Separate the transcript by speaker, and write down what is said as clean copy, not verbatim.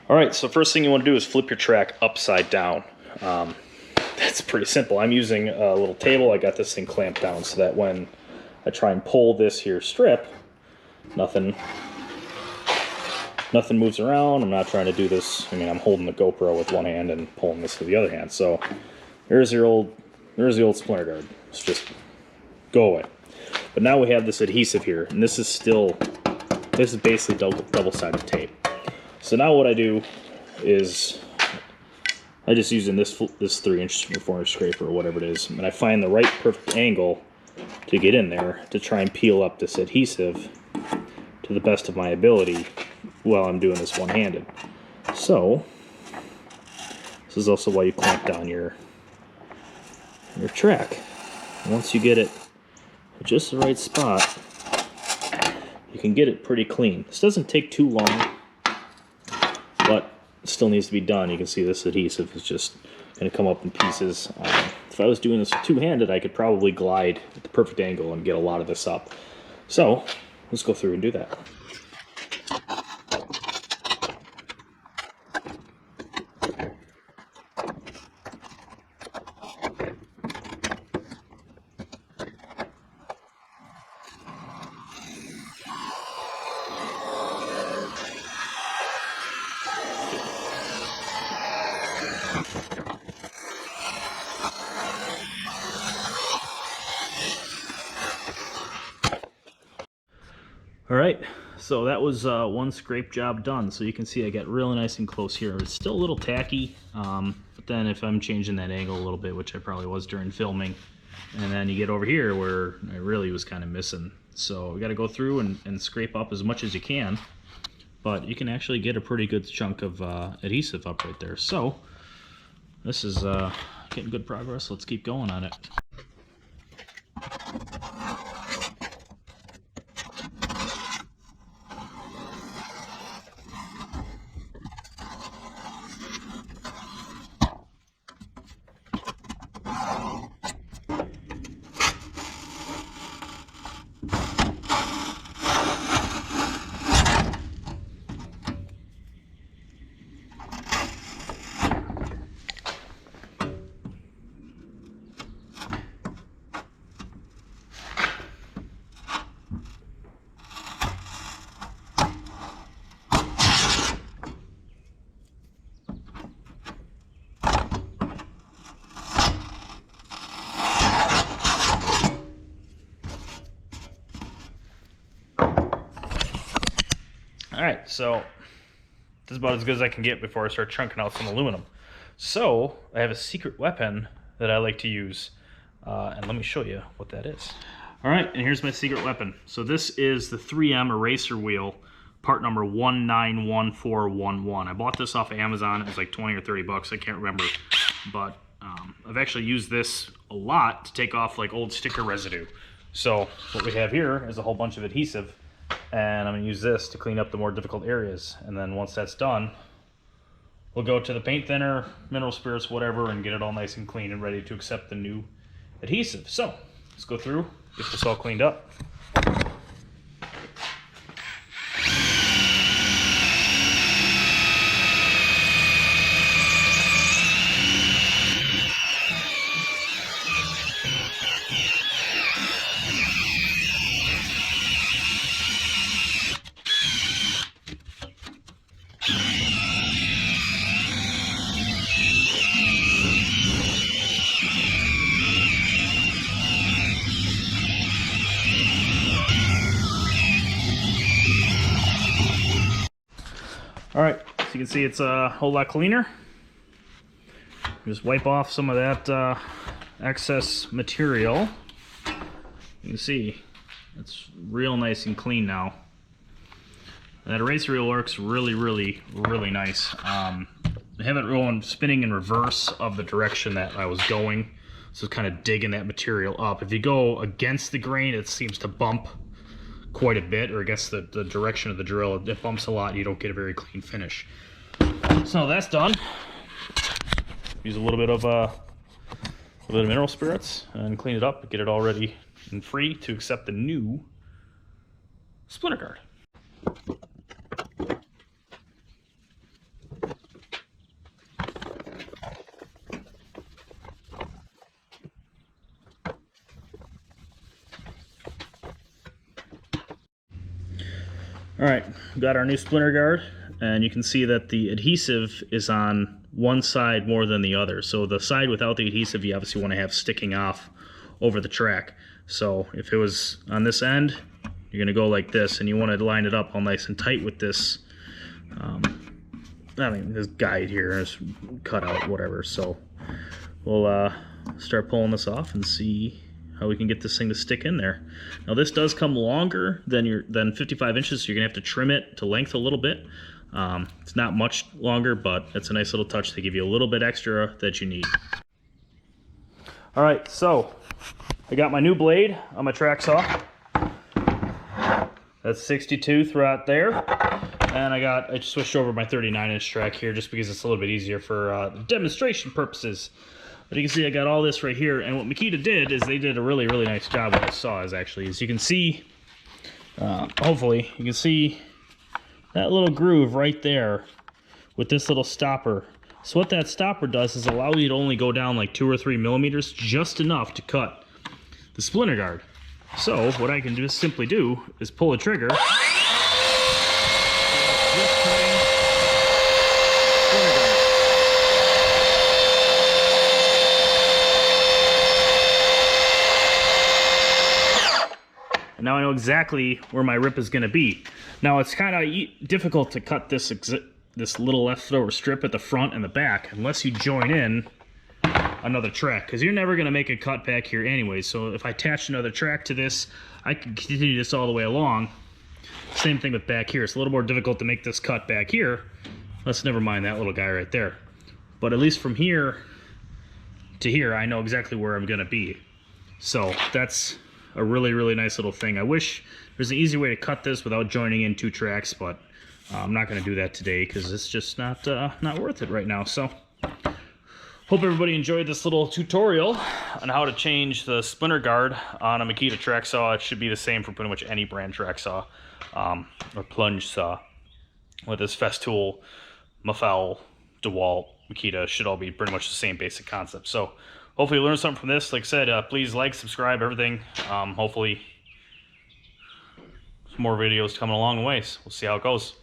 Speaker 1: All right, so first thing you want to do is flip your track upside down. That's pretty simple. I'm using a little table. I got this thing clamped down so that when I try and pull this here strip, nothing moves around. I'm not trying to do this. I mean, I'm holding the GoPro with one hand and pulling this with the other hand. So there's the old splinter guard. Let's just go away. But now we have this adhesive here, and this is basically double-sided tape. So now what I do is I just using this 3-inch or 4-inch scraper or whatever it is, and I find the right perfect angle to get in there to try and peel up this adhesive to the best of my ability while I'm doing this one-handed. So this is also why you clamp down your track. Once you get it at just the right spot, you can get it pretty clean. This doesn't take too long, but it still needs to be done. You can see this adhesive is just going to come up in pieces. If I was doing this two-handed, I could probably glide at the perfect angle and get a lot of this up. So let's go through and do that. All right, so that was one scrape job done. So you can see I got really nice and close here. It's still a little tacky, but then if I'm changing that angle a little bit, which I probably was during filming, and then you get over here where I really was kind of missing. So we got to go through and scrape up as much as you can, but you can actually get a pretty good chunk of adhesive up right there. So this is getting good progress. Let's keep going on it. Alright, so this is about as good as I can get before I start chunking out some aluminum. So I have a secret weapon that I like to use, and let me show you what that is. Alright, and here's my secret weapon. So this is the 3M eraser wheel, part number 191411. I bought this off of Amazon. It was like 20 or 30 bucks, I can't remember. But I've actually used this a lot to take off like old sticker residue. So what we have here is a whole bunch of adhesive, and I'm going to use this to clean up the more difficult areas. And then once that's done, we'll go to the paint thinner, mineral spirits, whatever, and get it all nice and clean and ready to accept the new adhesive. So let's go through, get this all cleaned up. Alright, so you can see it's a whole lot cleaner. Just wipe off some of that excess material. You can see it's real nice and clean now. That eraser wheel works really, really, really nice. I have it rolling, spinning in reverse of the direction that I was going. So it's kind of digging that material up. If you go against the grain, it seems to bump quite a bit, or against the direction of the drill, it bumps a lot and you don't get a very clean finish. So that's done. Use a little bit of mineral spirits and clean it up, get it all ready and free to accept the new Splinter guard. All right, got our new splinter guard, and you can see that the adhesive is on one side more than the other. So the side without the adhesive, you obviously want to have sticking off over the track. So if it was on this end, you're going to go like this, and you want to line it up all nice and tight with this. This guide here is cut out, whatever. So we'll start pulling this off and see how we can get this thing to stick in there. Now this does come longer than 55 inches, so you're gonna have to trim it to length a little bit. It's not much longer, but it's a nice little touch to give you a little bit extra that you need. All right, so I got my new blade on my tracksaw. That's 62 throughout there. And I just switched over my 39-inch track here just because it's a little bit easier for demonstration purposes. But you can see I got all this right here, and what Makita did is they did a really, really nice job with the saws, actually. As you can see, hopefully, you can see that little groove right there with this little stopper. So what that stopper does is allow you to only go down like 2 or 3 millimeters, just enough to cut the splinter guard. So what I can just simply do is pull the trigger. Now I know exactly where my rip is going to be. Now it's kind of difficult to cut this little leftover strip at the front and the back unless you join in another track, because you're never going to make a cut back here anyway. So if I attach another track to this, I can continue this all the way along. Same thing with back here. It's a little more difficult to make this cut back here. Let's never mind that little guy right there. But at least from here to here, I know exactly where I'm going to be. So that's a really, really nice little thing. I wish there's an easy way to cut this without joining in 2 tracks, but I'm not going to do that today because it's just not worth it right now. So hope everybody enjoyed this little tutorial on how to change the splinter guard on a Makita Tracksaw. It should be the same for pretty much any brand tracksaw or plunge saw. With this Festool, Mafell, Dewalt, Makita, should all be pretty much the same basic concept. So hopefully you learned something from this. Like I said, please like, subscribe, everything. Hopefully some more videos coming along the way. So we'll see how it goes.